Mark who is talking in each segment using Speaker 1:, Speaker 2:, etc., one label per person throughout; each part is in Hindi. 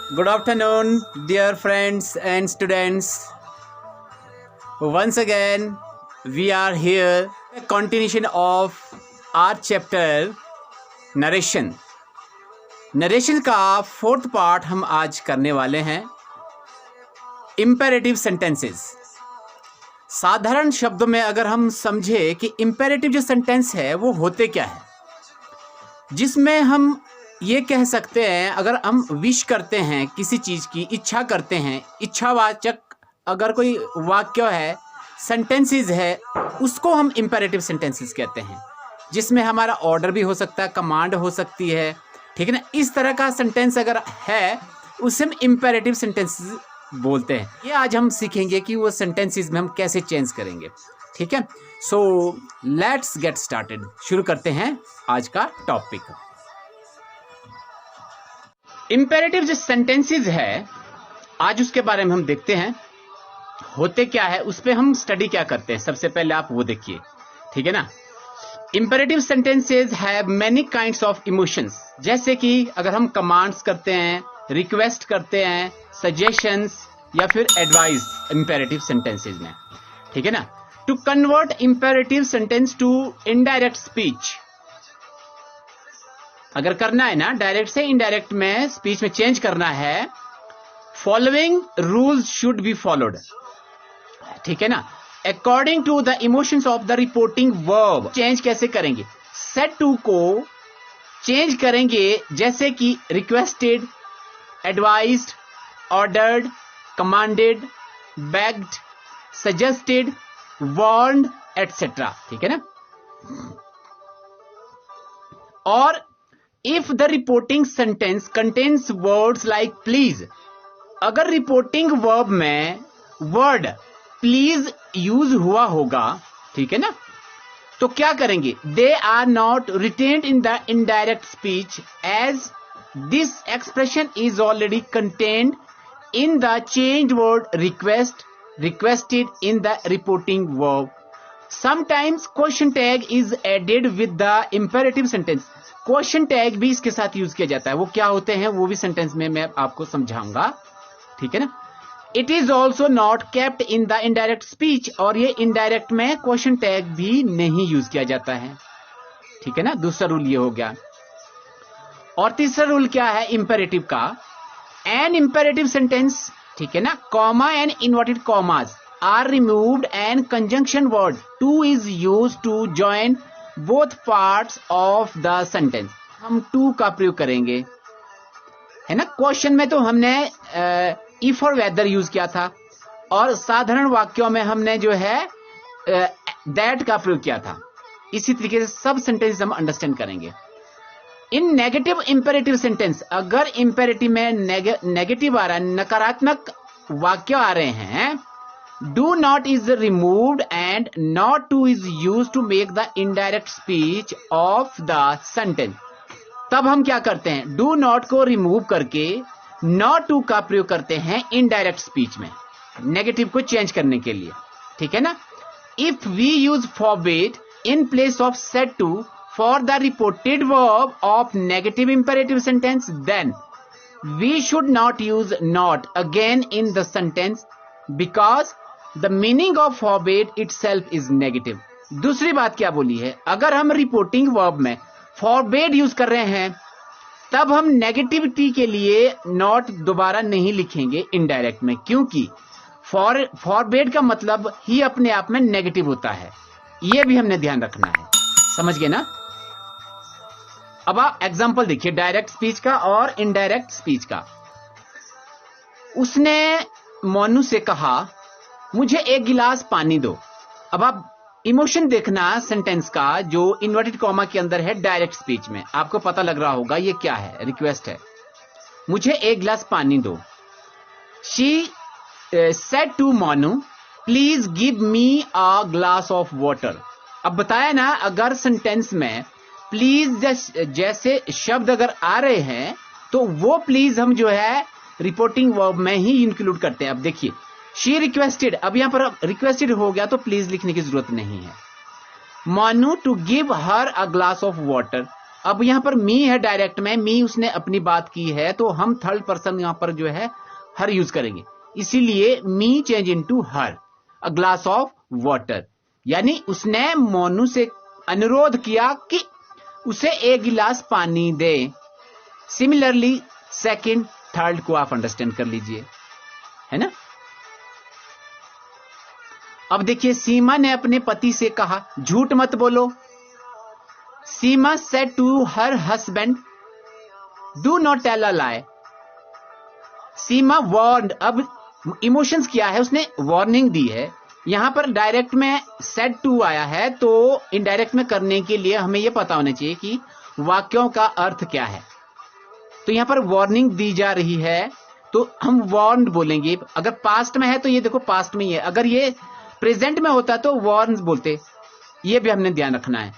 Speaker 1: Good afternoon, dear friends and students. Once again, we are here, a continuation of our chapter narration. Narration का फोर्थ पार्ट हम आज करने वाले हैं इम्पेरेटिव सेंटेंसेस। साधारण शब्दों में अगर हम समझे कि इम्पेरेटिव जो सेंटेंस है वो होते क्या है, जिसमें हम ये कह सकते हैं, अगर हम विश करते हैं, किसी चीज़ की इच्छा करते हैं, इच्छावाचक अगर कोई वाक्य है, सेंटेंसेस है, उसको हम इम्पेरेटिव सेंटेंसेस कहते हैं, जिसमें हमारा ऑर्डर भी हो सकता है, कमांड हो सकती है, ठीक है ना। इस तरह का सेंटेंस अगर है उसे हम इम्पेरेटिव सेंटेंसेस बोलते हैं। ये आज हम सीखेंगे कि वो सेंटेंसेस में हम कैसे चेंज करेंगे, ठीक है। So let's get started. शुरू करते हैं आज का टॉपिक। इम्पेरेटिव जो सेंटेंसेस है आज उसके बारे में हम देखते हैं, होते क्या है, उस पर हम स्टडी क्या करते हैं। सबसे पहले आप वो देखिए, ठीक है ना। Imperative sentences have many kinds of emotions. जैसे कि अगर हम कमांड्स करते हैं, रिक्वेस्ट करते हैं, सजेशंस या फिर एडवाइस इम्पेरेटिव सेंटेंसेस में, ठीक है ना। To convert imperative sentence to indirect speech, अगर करना है ना, डायरेक्ट से इनडायरेक्ट में स्पीच में चेंज करना है, following rules should be followed, ठीक है ना। According to the emotions of the reporting verb. Change कैसे करेंगे? सेट टू को चेंज करेंगे, जैसे कि requested, advised, ordered, commanded, begged, suggested, warned etcetera, ठीक है ना। और if the reporting sentence contains words like please, अगर रिपोर्टिंग वर्ब में वर्ड प्लीज यूज हुआ होगा, ठीक है ना, तो क्या करेंगे? They are not retained in the indirect speech as this expression is already contained in the change word request, requested in the reporting verb. Sometimes question tag is added with the imperative sentence. Question tag भी इसके साथ यूज किया जाता है। वो क्या होते हैं वो भी सेंटेंस में मैं आपको समझाऊंगा, ठीक है ना। It is also not kept in the indirect speech, और ये इनडायरेक्ट में क्वेश्चन टैग भी नहीं यूज किया जाता है, ठीक है ना। दूसरा रूल ये हो गया। और तीसरा रूल क्या है इम्पेरेटिव का? एन इम्पेरेटिव सेंटेंस, ठीक है ना, comma and inverted commas are removed and conjunction word to is used to join both parts of the sentence. हम टू का प्रयोग करेंगे, है ना। क्वेश्चन में तो हमने इफ और वेदर यूज किया था, और साधारण वाक्यों में हमने जो है दैट का प्रयोग किया था। इसी तरीके से सब सेंटेंस हम अंडरस्टैंड करेंगे। इन नेगेटिव इंपेरेटिव सेंटेंस, अगर इंपेरेटिव में नेगेटिव आ रहा है, नकारात्मक वाक्य आ रहे हैं, do not is removed and not to is use to make the indirect speech of the sentence. तब हम क्या करते हैं? डू नॉट को रिमूव करके नॉट टू का प्रयोग करते हैं इनडायरेक्ट स्पीच में, नेगेटिव को चेंज करने के लिए, ठीक है ना। If we use forbid in place of said to for the reported verb of negative imperative sentence, then we should not use not again in the sentence because the meaning of forbid itself is negative. दूसरी बात क्या बोली है? अगर हम रिपोर्टिंग वर्ब में फॉरबिड यूज कर रहे हैं, तब हम नेगेटिविटी के लिए नॉट दोबारा नहीं लिखेंगे इनडायरेक्ट में, क्योंकि फॉरबिड का मतलब ही अपने आप में नेगेटिव होता है। यह भी हमने ध्यान रखना है, समझ गए ना। अब आप एग्जांपल देखिए डायरेक्ट स्पीच का और इनडायरेक्ट स्पीच का। उसने मोनू से कहा, मुझे एक गिलास पानी दो। अब आप इमोशन देखना सेंटेंस का, जो इन्वर्टेड कॉमा के अंदर है डायरेक्ट स्पीच में, आपको पता लग रहा होगा ये क्या है, रिक्वेस्ट है, मुझे एक गिलास पानी दो। She said to Monu, please give me a glass of water. अब बताया ना, अगर सेंटेंस में प्लीज जैसे शब्द अगर आ रहे हैं, तो वो प्लीज हम जो है रिपोर्टिंग वर्ब में ही इंक्लूड करते हैं। अब देखिए, शी रिक्वेस्टेड, अब यहां पर रिक्वेस्टेड हो गया तो प्लीज लिखने की जरूरत नहीं है। Monu to give her a glass of water, अब यहां पर मी है डायरेक्ट में, मी उसने अपनी बात की है, तो हम थर्ड पर्सन यहां पर जो है हर यूज करेंगे, इसीलिए me change into her a glass of water, यानी उसने मोनू से अनुरोध किया कि उसे एक गिलास पानी दे। सिमिलरली सेकंड थर्ड को आप अंडरस्टैंड कर लीजिए, है ना। अब देखिए, सीमा ने अपने पति से कहा झूठ मत बोलो। Seema said to her husband do not tell a lie. Seema warned, अब इमोशंस क्या है, उसने वार्निंग दी है। यहां पर डायरेक्ट में सेड टू आया है, तो इनडायरेक्ट में करने के लिए हमें यह पता होना चाहिए कि वाक्यों का अर्थ क्या है। तो यहां पर वार्निंग दी जा रही है, तो हम वार्न्ड बोलेंगे। अगर पास्ट में है तो ये देखो पास्ट में ही है, अगर ये प्रेजेंट में होता तो वार्न्स बोलते, ये भी हमने ध्यान रखना है।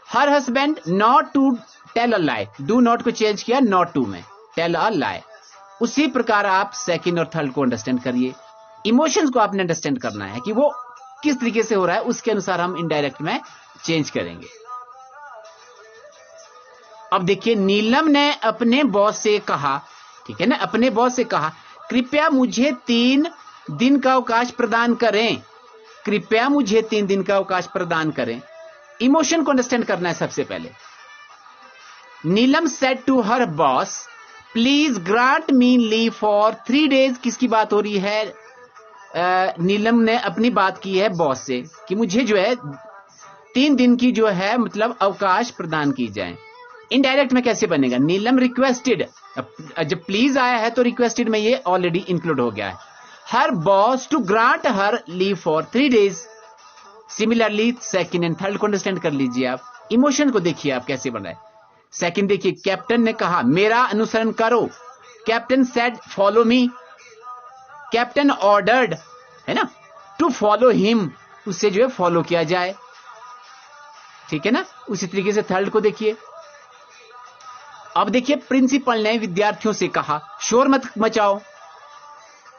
Speaker 1: Her husband not to tell a lie, do not को चेंज किया नॉट टू में, टेल अ लाई। उसी प्रकार आप सेकंड और थर्ड को अंडरस्टैंड करिए। इमोशंस को आपने अंडरस्टैंड करना है कि वो किस तरीके से हो रहा है, उसके अनुसार हम इनडायरेक्ट में चेंज करेंगे। अब देखिए, नीलम ने अपने बॉस से कहा, ठीक है ना, अपने बॉस से कहा कृपया मुझे 3 दिन का अवकाश प्रदान करें, कृपया मुझे 3 दिन का अवकाश प्रदान करें। इमोशन को अंडरस्टैंड करना है सबसे पहले। Neelam said to her boss please grant me leave for 3 days। किसकी बात हो रही है? नीलम ने अपनी बात की है बॉस से कि मुझे जो है 3 दिन की जो है मतलब अवकाश प्रदान की जाए। इनडायरेक्ट में कैसे बनेगा? नीलम रिक्वेस्टेड, जब प्लीज आया है तो रिक्वेस्टेड में ये ऑलरेडी इंक्लूड हो गया है। Her boss to grant her leave for 3 days। Similarly second and third को अंडरस्टैंड कर लीजिए आप। इमोशन को देखिए आप कैसे बना है। सेकंड देखिए, कैप्टन ने कहा मेरा अनुसरण करो। Captain said follow me. Captain ordered, है ना, टू फॉलो हिम, उससे जो है फॉलो किया जाए, ठीक है ना। उसी तरीके से थर्ड को देखिए। अब देखिए, प्रिंसिपल ने विद्यार्थियों से कहा शोर मत मचाओ।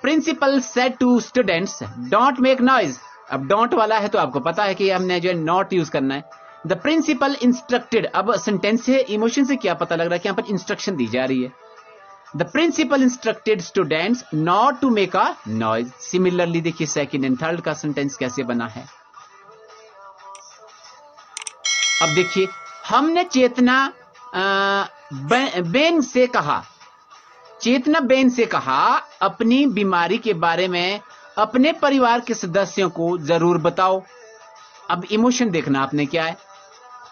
Speaker 1: Principal said to students don't make noise. अब डोंट वाला है तो आपको पता है कि हमने जो है नॉट यूज करना है। द प्रिंसिपल इंस्ट्रक्टेड, अब सेंटेंस से इमोशन से क्या पता लग रहा है कि यहां पर इंस्ट्रक्शन दी जा रही है। The principal instructed students not to make a noise. Similarly देखिए सेकंड एंड थर्ड का सेंटेंस कैसे बना है। अब देखिए, हमने चेतना बेन से कहा, चेतना बेन से कहा अपनी बीमारी के बारे में अपने परिवार के सदस्यों को जरूर बताओ। अब इमोशन देखना आपने क्या है,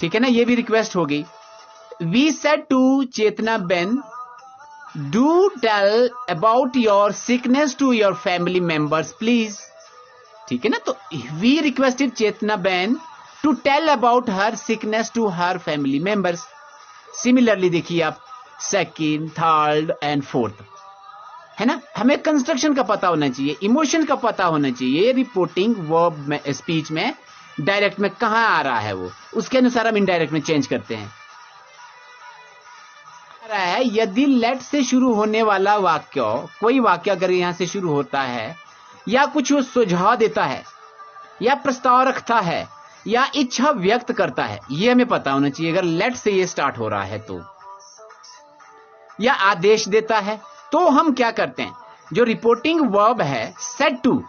Speaker 1: ठीक है ना, ये भी रिक्वेस्ट हो गई। We said to Chetna ben do tell about your sickness to your family members please, ठीक है ना। तो we requested Chetna ben to tell about her sickness to her family members. Similarly देखिए आप सेकंड, थर्ड एंड फोर्थ, है ना। हमें कंस्ट्रक्शन का पता होना चाहिए, इमोशन का पता होना चाहिए, रिपोर्टिंग वर्ब में स्पीच में डायरेक्ट में कहां आ रहा है वो, उसके अनुसार हम इनडायरेक्ट में चेंज करते हैं। रहा है यदि लेट से शुरू होने वाला वाक्य, कोई वाक्य अगर यहां से शुरू होता है या कुछ सुझाव देता है या प्रस्ताव रखता है या इच्छा व्यक्त करता है, ये हमें पता होना चाहिए। अगर लेट से ये स्टार्ट हो रहा है तो, या आदेश देता है, तो हम क्या करते हैं, जो रिपोर्टिंग वर्ब है सेड टू,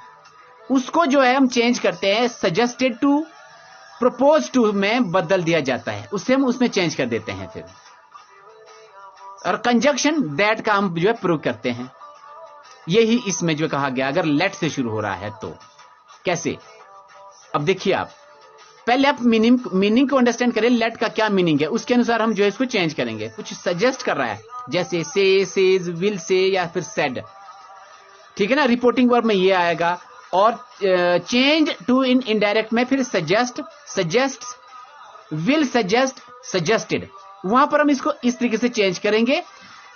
Speaker 1: उसको जो है हम चेंज करते हैं सजेस्टेड टू, प्रपोज टू में बदल दिया जाता है, उससे हम उसमें चेंज कर देते हैं फिर। और कंजक्शन दैट का हम जो है प्रयोग करते हैं। यही इसमें जो कहा गया अगर लेट से शुरू हो रहा है तो कैसे। अब देखिए आप पहले आप मीनिंग को अंडरस्टैंड करें, लेट का क्या मीनिंग है, उसके अनुसार हम जो है इसको चेंज करेंगे। कुछ सजेस्ट कर रहा है जैसे से, सेज, विल से या फिर सेड, ठीक है ना। रिपोर्टिंग वर्ब में ये आएगा। और चेंज टू इन इनडायरेक्ट में फिर suggest, suggest, will suggest, suggested, वहां पर हम इसको इस तरीके से चेंज करेंगे।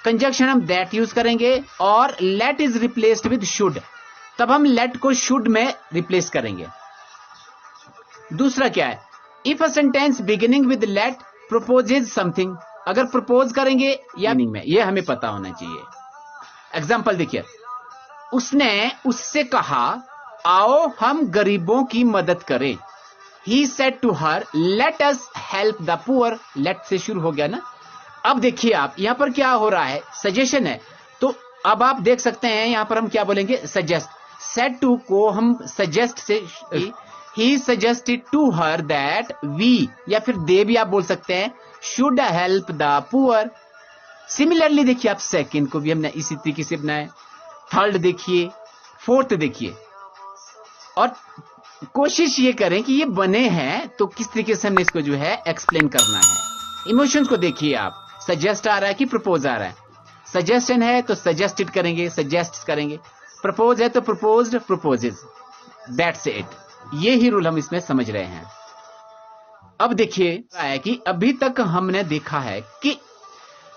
Speaker 1: कंजक्शन हम दैट यूज करेंगे और let is replaced with should, तब हम लेट को शुड में रिप्लेस करेंगे। दूसरा क्या है, if a sentence beginning with let proposes something, अगर प्रपोज करेंगे या मीनिंग में, ये हमें पता होना चाहिए। एग्जाम्पल देखिए, उसने उससे कहा आओ हम गरीबों की मदद करें। He said to her, let us help the poor। let से शुरू हो गया ना, अब देखिए आप यहां पर क्या हो रहा है, सजेशन है, तो अब आप देख सकते हैं यहां पर हम क्या बोलेंगे, सजेस्ट। सेड टू को हम सजेस्ट से ही suggested to her that we, या फिर दे भी आप बोल सकते हैं, should help the poor. Similarly देखिए आप सेकंड को भी हमने इसी तरीके से बनाया, थर्ड देखिए, फोर्थ देखिए, और कोशिश ये करें कि ये बने हैं तो किस तरीके से हमने इसको जो है एक्सप्लेन करना है। इमोशंस को देखिए आप, सजेस्ट आ रहा है कि प्रपोज आ रहा है। सजेशन है तो सजेस्टेड करेंगे, सजेस्ट करेंगे। प्रपोज है तो प्रपोज्ड, प्रपोजेज, दैट्स इट। ये ही रूल हम इसमें समझ रहे हैं। अब देखिए कि अभी तक हमने देखा है कि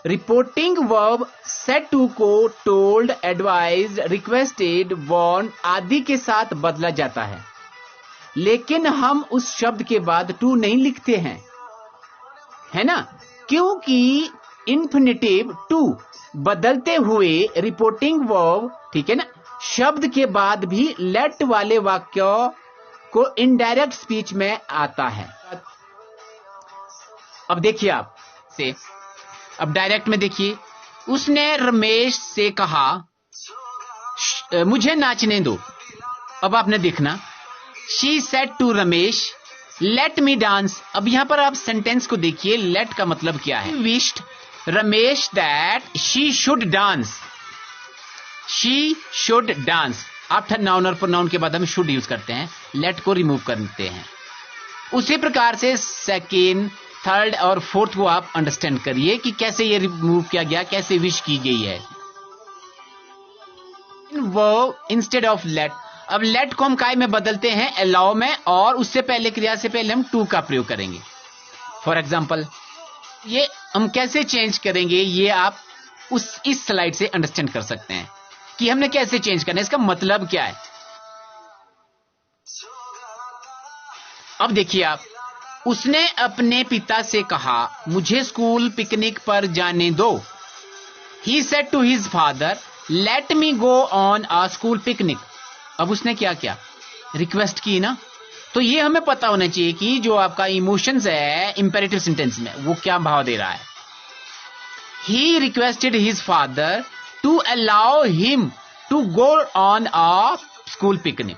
Speaker 1: रिपोर्टिंग वर्ब सेड टू को टोल्ड, एडवाइज्ड, रिक्वेस्टेड, वार्न आदि के साथ बदला जाता है, लेकिन हम उस शब्द के बाद टू नहीं लिखते हैं, है ना, क्योंकि इन्फिनिटिव टू बदलते हुए रिपोर्टिंग वर्ब, ठीक है ना, शब्द के बाद भी लेट वाले वाक्यों को इनडायरेक्ट स्पीच में आता है। अब देखिए आप से, अब डायरेक्ट में देखिए, उसने रमेश से कहा मुझे नाचने दो। अब आपने देखना, she said to Ramesh let me dance. अब यहां पर आप सेंटेंस को देखिए, लेट का मतलब क्या है, wished Ramesh that she should dance, she should dance. After noun और प्रोनाउन के बाद हम शुड यूज करते हैं, लेट को रिमूव करते हैं। उसी प्रकार से सेकेंड, थर्ड और फोर्थ को आप अंडरस्टैंड करिए कि कैसे ये रिमूव किया गया, कैसे विश की गई है। वो इंस्टेड ऑफ लेट, अब लेट को हम काय में बदलते हैं, अलाउ में, और उससे पहले क्रिया से पहले हम टू का प्रयोग करेंगे। फॉर एग्जाम्पल ये हम कैसे चेंज करेंगे, ये आप इस स्लाइड से अंडरस्टैंड कर सकते हैं कि हमने कैसे चेंज करना है, इसका मतलब क्या है। अब देखिए आप, उसने अपने पिता से कहा मुझे स्कूल पिकनिक पर जाने दो। He said to his father let me go on a school picnic. अब उसने क्या किया, रिक्वेस्ट की ना, तो ये हमें पता होना चाहिए कि जो आपका इमोशंस है इंपेरेटिव सेंटेंस में वो क्या भाव दे रहा है। He requested his father to allow him to go on a school picnic.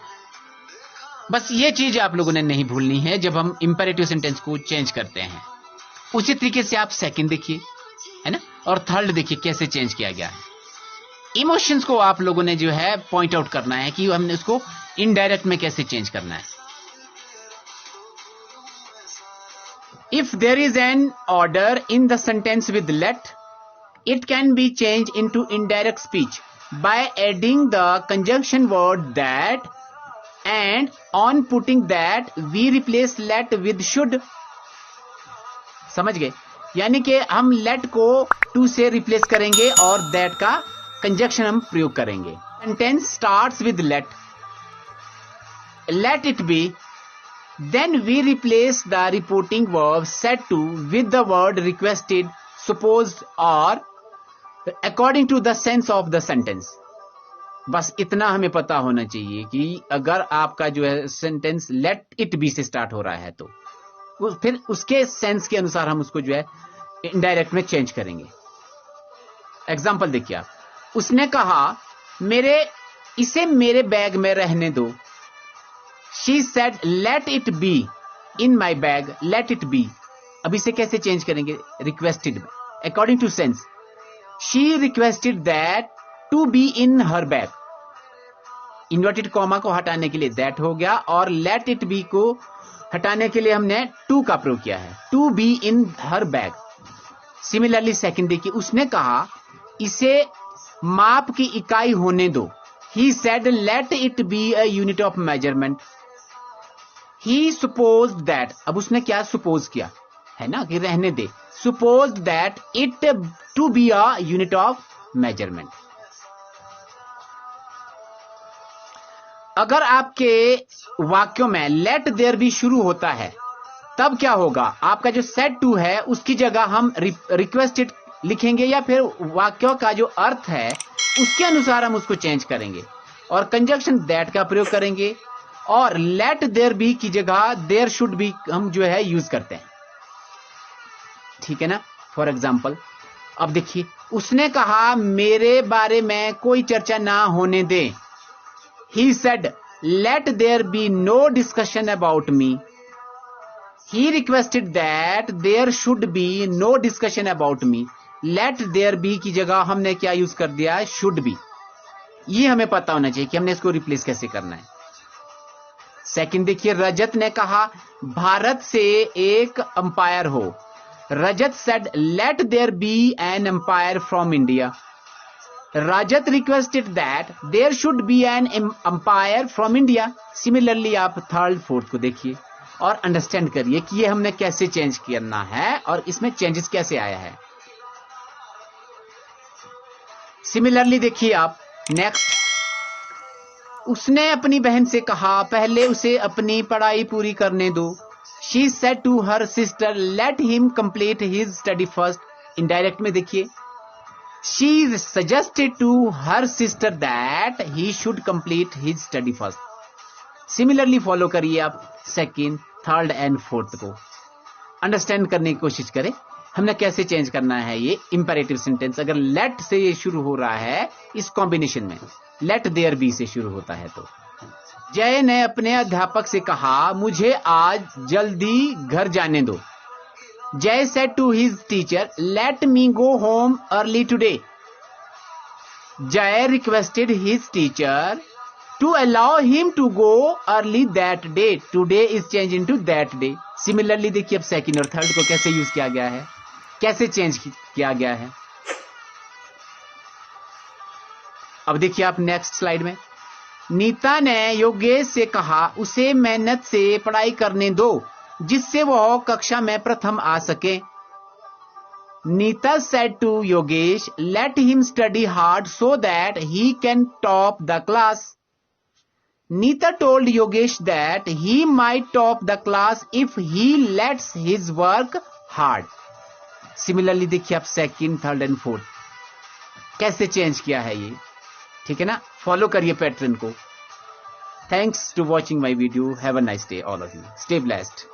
Speaker 1: बस ये चीज आप लोगों ने नहीं भूलनी है जब हम इंपेरेटिव सेंटेंस को चेंज करते हैं। उसी तरीके से आप सेकंड देखिए, है ना, और थर्ड देखिए कैसे चेंज किया गया है। इमोशंस को आप लोगों ने जो है पॉइंट आउट करना है कि हमने उसको इनडायरेक्ट में कैसे चेंज करना है। If there is an order in the sentence with let, it can be changed into indirect speech by adding the conjunction word that, and on putting that we replace let with should। समझ गए, यानी कि हम let को to से रिप्लेस करेंगे और that का कंजक्शन हम प्रयोग करेंगे। Sentence starts with let it be, then we replace the reporting verb said to with the word requested, supposed or according to the sense of the sentence। बस इतना हमें पता होना चाहिए कि अगर आपका जो है सेंटेंस लेट इट बी से स्टार्ट हो रहा है तो फिर उसके सेंस के अनुसार हम उसको जो है इनडायरेक्ट में चेंज करेंगे। एग्जाम्पल देखिए आप, उसने कहा इसे मेरे बैग में रहने दो। She said let it be in my bag, let it be. अब इसे कैसे चेंज करेंगे, requested according to sense. She requested that to be in her bag। Inverted comma को हटाने के लिए that हो गया, और let it be को हटाने के लिए हमने to का प्रयोग किया है, to be in her bag। Similarly second देखिए, उसने कहा इसे माप की इकाई होने दो। He said let it be a unit of measurement। He supposed that, अब उसने क्या suppose किया है ना कि रहने दे, supposed that it to be a unit of measurement। अगर आपके वाक्यों में let there be शुरू होता है तब क्या होगा, आपका जो said to है उसकी जगह हम requested लिखेंगे, या फिर वाक्यों का जो अर्थ है उसके अनुसार हम उसको चेंज करेंगे और कंजक्शन that का प्रयोग करेंगे, और let there be की जगह there should be हम जो है यूज करते हैं, ठीक है ना। फॉर एग्जाम्पल अब देखिए, उसने कहा मेरे बारे में कोई चर्चा ना होने दे। He said, let there be no discussion about me. He requested that there should be no discussion about me. Let there be की जगह हमने क्या यूज कर दिया? should be. ये हमें पता होना चाहिए कि हमने इसको रिप्लेस कैसे करना है। सेकंड देखिए, रजत ने कहा भारत से एक अंपायर हो। रजत said, let there be an umpire from India. Rajat requested that there should be an umpire from India. Similarly, आप थर्ड फोर्थ को देखिए और अंडरस्टैंड करिए कि ये हमने कैसे चेंज करना है और इसमें चेंजेस कैसे आया है। सिमिलरली देखिए आप नेक्स्ट, उसने अपनी बहन से कहा पहले उसे अपनी पढ़ाई पूरी करने दो। She said to her sister, let him complete his study first. Indirect में देखिए, she suggested to her sister that he should complete his study first. Similarly follow करिए आप सेकेंड, थर्ड एंड फोर्थ को अंडरस्टैंड करने की कोशिश करें हमने कैसे चेंज करना है। ये इंपेरेटिव सेंटेंस अगर लेट से ये शुरू हो रहा है इस कॉम्बिनेशन में, लेट देयर बी से शुरू होता है। तो जय ने अपने अध्यापक से कहा मुझे आज जल्दी घर जाने दो। Jay said to his teacher, let me go home early today. Jay requested his teacher to allow him to go early that day. Today is changed into that day. Similarly देखिए अब सेकंड और थर्ड को कैसे यूज किया गया है, कैसे चेंज किया गया है। अब देखिए आप नेक्स्ट स्लाइड में, नीता ने योगेश से कहा उसे मेहनत से पढ़ाई करने दो जिससे वह कक्षा में प्रथम आ सके। Nita said to Yogesh, let him study hard so that he can top the class. Neeta told Yogesh that he might top the class if he lets his work hard. Similarly देखिए आप सेकंड, थर्ड एंड फोर्थ कैसे चेंज किया है ये, ठीक है ना। फॉलो करिए पैटर्न को। Thanks to watching my video. Have a nice day all of you. Stay blessed.